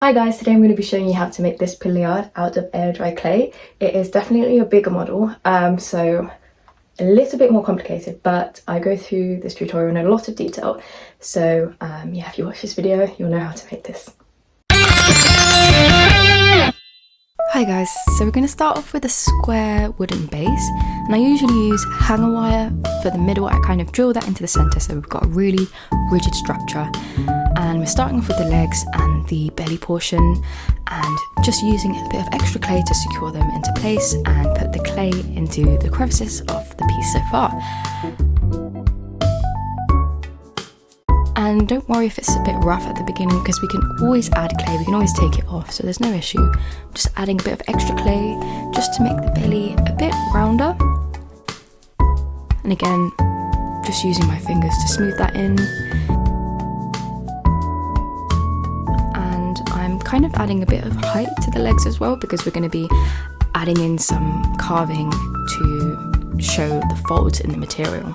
Hi guys, today I'm going to be showing you how to make this pilliard out of air dry clay. It is definitely a bigger model, so a little bit more complicated, but I go through this tutorial in a lot of detail. So yeah, if you watch this video, you'll know how to make this. Hi guys, so we're going to start off with a square wooden base, and I usually use hanger wire for the middle. I kind of drill that into the centre so we've got a really rigid structure. And we're starting off with the legs and the belly portion, and just using a bit of extra clay to secure them into place and put the clay into the crevices of the piece so far. And don't worry if it's a bit rough at the beginning, because we can always add clay, we can always take it off, so there's no issue. I'm just adding a bit of extra clay just to make the belly a bit rounder. And again, just using my fingers to smooth that in. And I'm kind of adding a bit of height to the legs as well, because we're going to be adding in some carving to show the folds in the material.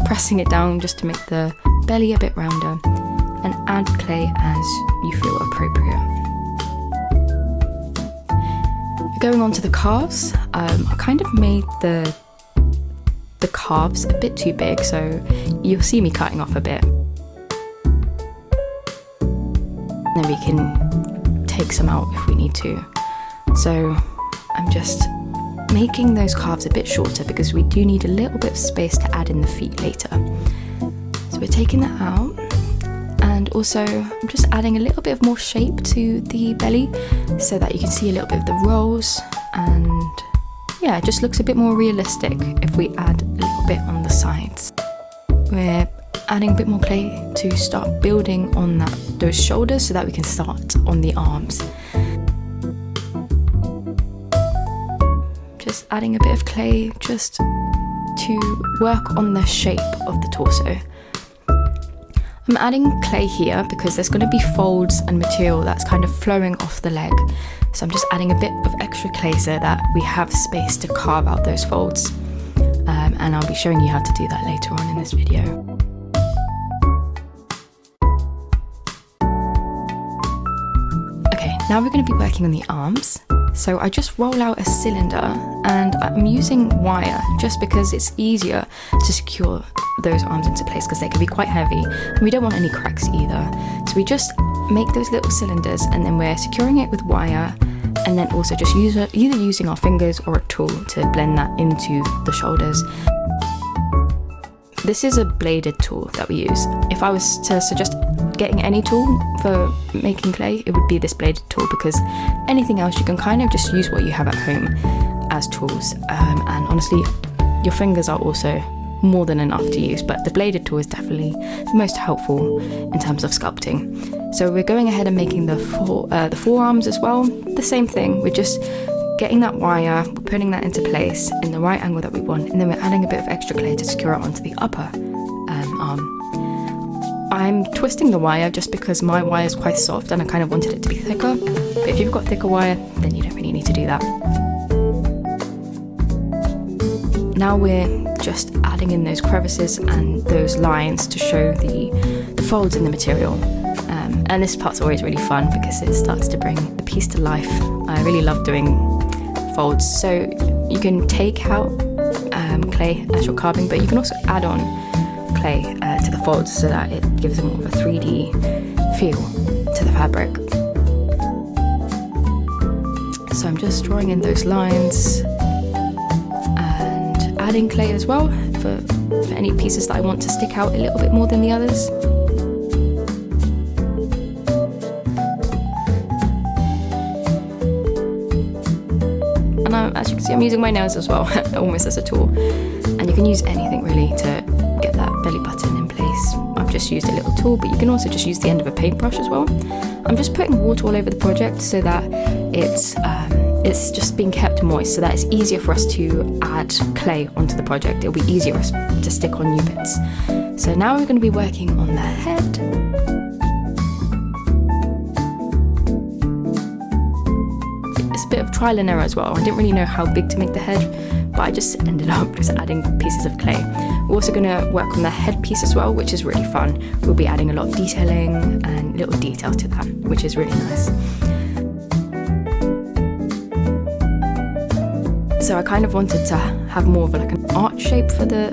Pressing it down just to make the belly a bit rounder, and add clay as you feel appropriate. Going on to the calves, I kind of made the calves a bit too big, so you'll see me cutting off a bit. Then we can take some out if we need to. So I'm just making those calves a bit shorter because we do need a little bit of space to add in the feet later. So we're taking that out, and also I'm just adding a little bit of more shape to the belly so that you can see a little bit of the rolls, and yeah, it just looks a bit more realistic if we add a little bit on the sides. We're adding a bit more clay to start building on those shoulders so that we can start on the arms. Just adding a bit of clay just to work on the shape of the torso. I'm adding clay here because there's going to be folds and material that's kind of flowing off the leg. So I'm just adding a bit of extra clay so that we have space to carve out those folds. And I'll be showing you how to do that later on in this video. Okay, now we're going to be working on the arms. So I just roll out a cylinder, and I'm using wire just because it's easier to secure those arms into place, because they can be quite heavy and we don't want any cracks either. So we just make those little cylinders, and then we're securing it with wire, and then also just either using our fingers or a tool to blend that into the shoulders. This is a bladed tool that we use. If I was to suggest getting any tool for making clay, it would be this bladed tool, because anything else you can kind of just use what you have at home as tools, and honestly your fingers are also more than enough to use, but the bladed tool is definitely the most helpful in terms of sculpting. So we're going ahead and making the forearms as well. The same thing, we're just getting that wire, we're putting that into place in the right angle that we want, and then we're adding a bit of extra clay to secure it onto the upper arm. I'm twisting the wire just because my wire is quite soft and I kind of wanted it to be thicker, but if you've got thicker wire, then you don't really need to do that. Now we're just adding in those crevices and those lines to show the folds in the material. And this part's always really fun because it starts to bring the piece to life. I really love doing folds. So you can take out clay as you're carving, but you can also add on clay to the folds so that it gives them more of a 3D feel to the fabric. So I'm just drawing in those lines and adding clay as well for any pieces that I want to stick out a little bit more than the others. And as you can see, I'm using my nails as well, almost as a tool. And you can use anything really to get that belly button in place. I've just used a little tool, but you can also just use the end of a paintbrush as well. I'm just putting water all over the project so that it's just being kept moist, so that it's easier for us to add clay onto the project. It'll be easier for us to stick on new bits. So now we're going to be working on the head. It's a bit of trial and error as well. I didn't really know how big to make the head, but I just ended up just adding pieces of clay. We're also going to work on the headpiece as well, which is really fun. We'll be adding a lot of detailing and little detail to that, which is really nice. So I kind of wanted to have more of like an arch shape for the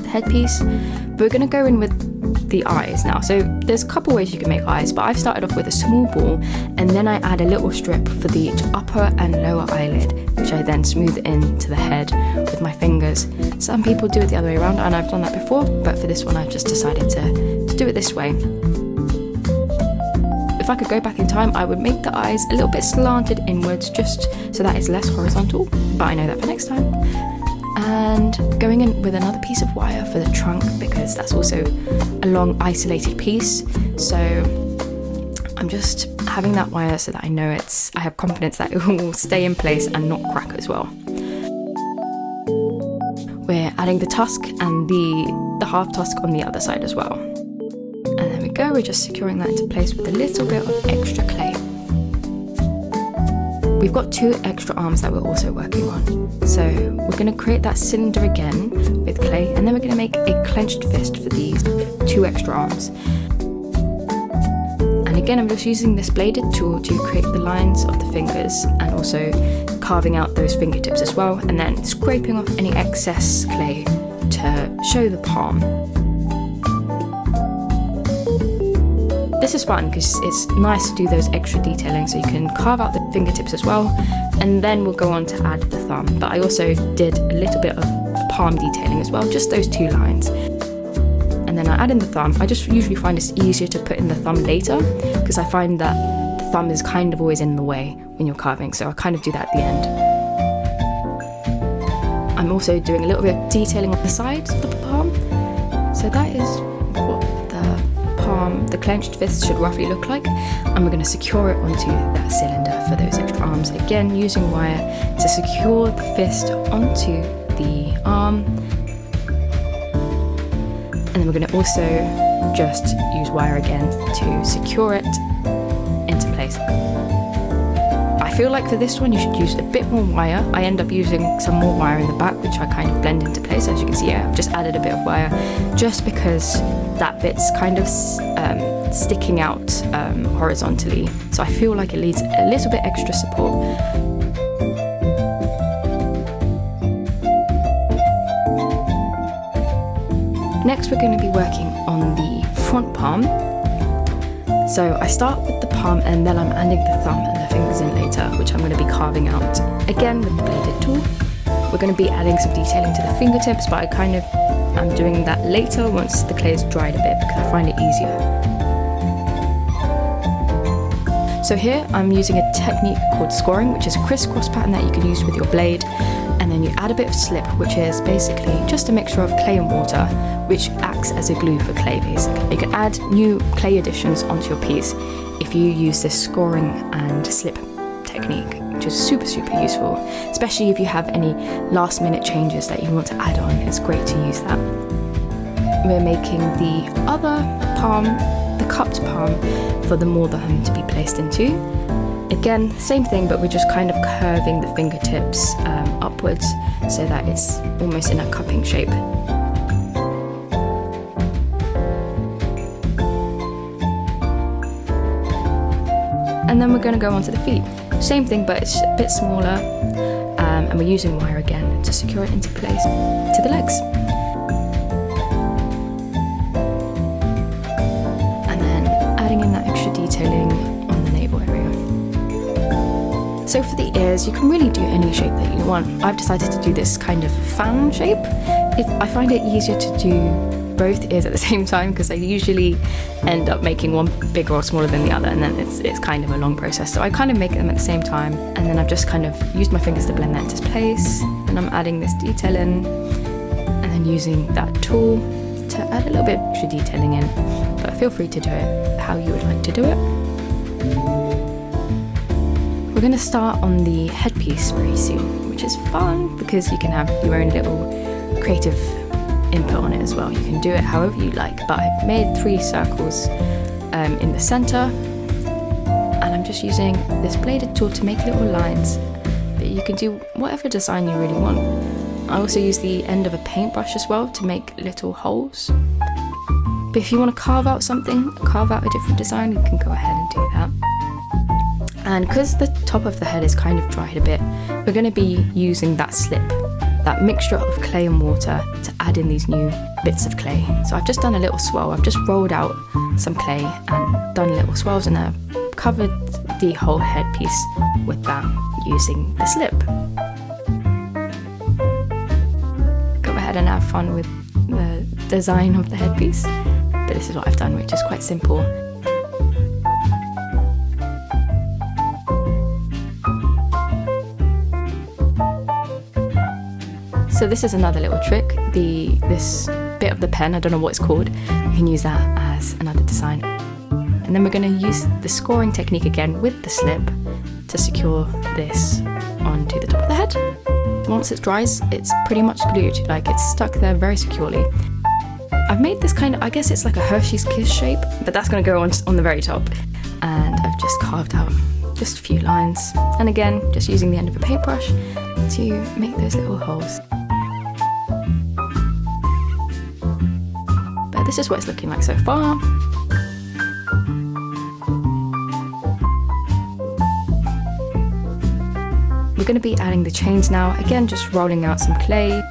headpiece. But we're going to go in with the eyes now. So there's a couple ways you can make eyes, but I've started off with a small ball, and then I add a little strip for the upper and lower eyelid, which I then smooth into the head with my fingers. Some people do it the other way around, and I've done that before, but for this one I've just decided to do it this way. If I could go back in time, I would make the eyes a little bit slanted inwards, just so that it's less horizontal, but I know that for next time. And going in with another piece of wire for the trunk, because that's also a long isolated piece. So I'm just having that wire so that I know I have confidence that it will stay in place and not crack as well. We're adding the tusk and the half tusk on the other side as well. And there we go, we're just securing that into place with a little bit of extra clay. We've got 2 extra arms that we're also working on. So we're going to create that cylinder again with clay, and then we're going to make a clenched fist for these 2 extra arms. And again, I'm just using this bladed tool to create the lines of the fingers and also carving out those fingertips as well, and then scraping off any excess clay to show the palm. This is fun because it's nice to do those extra detailing, so you can carve out the fingertips as well, and then we'll go on to add the thumb. But I also did a little bit of palm detailing as well, just those 2 lines. And then I add in the thumb. I just usually find it's easier to put in the thumb later, because I find that the thumb is kind of always in the way when you're carving, so I kind of do that at the end. I'm also doing a little bit of detailing on the sides of the palm, so that is what the clenched fist should roughly look like, and we're going to secure it onto that cylinder for those extra arms, again using wire to secure the fist onto the arm. And then we're going to also just use wire again to secure it into place. I feel like for this one you should use a bit more wire. I end up using some more wire in the back, which I kind of blend into place. As you can see, I've just added a bit of wire just because that bit's kind of sticking out horizontally, so I feel like it needs a little bit extra support. Next we're going to be working on the front palm. So I start with the palm, and then I'm adding the thumb and the fingers in later, which I'm going to be carving out again with the bladed tool. We're going to be adding some detailing to the fingertips, but I'm doing that later once the clay is dried a bit, because I find it easier. So here I'm using a technique called scoring, which is a crisscross pattern that you can use with your blade, and then you add a bit of slip, which is basically just a mixture of clay and water, which acts as a glue for clay basically. You can add new clay additions onto your piece if you use this scoring and slip technique, which is super useful, especially if you have any last minute changes that you want to add on. It's great to use that. We're making the other palm, the cupped palm, for the mordaham to be placed into. Again, same thing, but we're just kind of curving the fingertips upwards so that it's almost in a cupping shape. And then we're going to go on to the feet. Same thing, but it's a bit smaller, and we're using wire again to secure it into place to the legs. And then adding in that extra detailing on the navel area. So for the ears, you can really do any shape that you want. I've decided to do this kind of fan shape. I find it easier to do both ears at the same time, because I usually end up making one bigger or smaller than the other, and then it's kind of a long process. So I kind of make them at the same time, and then I've just kind of used my fingers to blend that into place, and I'm adding this detail in, and then using that tool to add a little bit of extra detailing in, but feel free to do it how you would like to do it. We're going to start on the headpiece very soon, which is fun because you can have your own little creative input on it as well. You can do it however you like, but I've made 3 circles in the center, and I'm just using this bladed tool to make little lines, but you can do whatever design you really want. I also use the end of a paintbrush as well to make little holes. But if you want to carve out something, carve out a different design, you can go ahead and do that. And because the top of the head is kind of dried a bit, we're going to be using that slip, that mixture of clay and water, to add in these new bits of clay. So I've just done a little swirl. I've just rolled out some clay and done little swirls, and I've covered the whole headpiece with that using the slip. Go ahead and have fun with the design of the headpiece, but this is what I've done, which is quite simple. So this is another little trick, this bit of the pen, I don't know what it's called, you can use that as another design. And then we're going to use the scoring technique again with the slip to secure this onto the top of the head. Once it dries, it's pretty much glued, like it's stuck there very securely. I've made this kind of, I guess it's like a Hershey's Kiss shape, but that's going to go on the very top. And I've just carved out just a few lines. And again, just using the end of a paintbrush to make those little holes. But this is what it's looking like so far. We're going to be adding the chains now, again just rolling out some clay.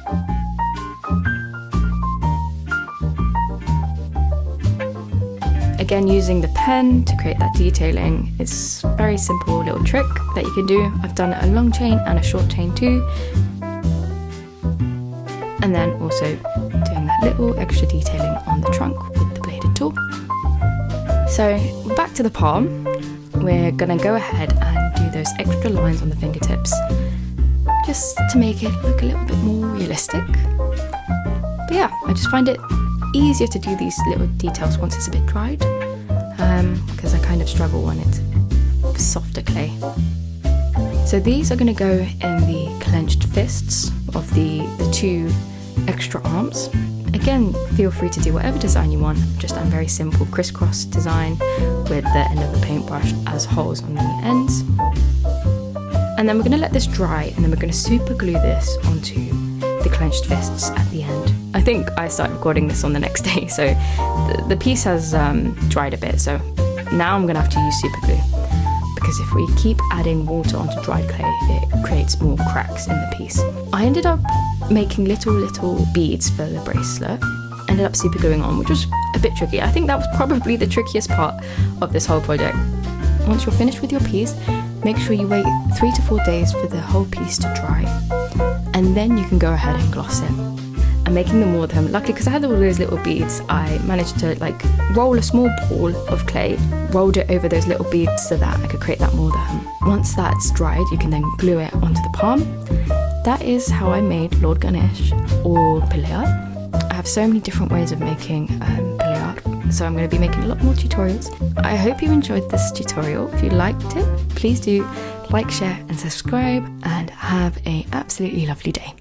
Again using the pen to create that detailing. It's a very simple little trick that you can do. I've done a long chain and a short chain too. And then also doing that little extra detailing on the trunk with the bladed tool. So back to the palm. We're going to go ahead and do those extra lines on the fingertips just to make it look a little bit more realistic. But yeah, I just find it easier to do these little details once it's a bit dried, because I kind of struggle when it's softer clay. So these are going to go in the clenched fists of the two extra arms. Again, feel free to do whatever design you want, just a very simple crisscross design with the end of the paintbrush as holes on the ends. And then we're going to let this dry, and then we're going to super glue this onto the clenched fists at the end. I think I started recording this on the next day, so the piece has dried a bit, so now I'm going to have to use super glue, because if we keep adding water onto dried clay, it creates more cracks in the piece. I ended up making little beads for the bracelet, ended up super gluing on, which was a bit tricky. I think that was probably the trickiest part of this whole project. Once you're finished with your piece, make sure you wait 3 to 4 days for the whole piece to dry, and then you can go ahead and gloss it. I'm making the more of them. Luckily, because I had all those little beads, I managed to like roll a small ball of clay, rolled it over those little beads so that I could create that more of them. Once that's dried, you can then glue it onto the palm. That is how I made Lord Ganesh, or Pillar. I have so many different ways of making Pillar, so I'm going to be making a lot more tutorials. I hope you enjoyed this tutorial. If you liked it, please do like, share and subscribe, and have an absolutely lovely day.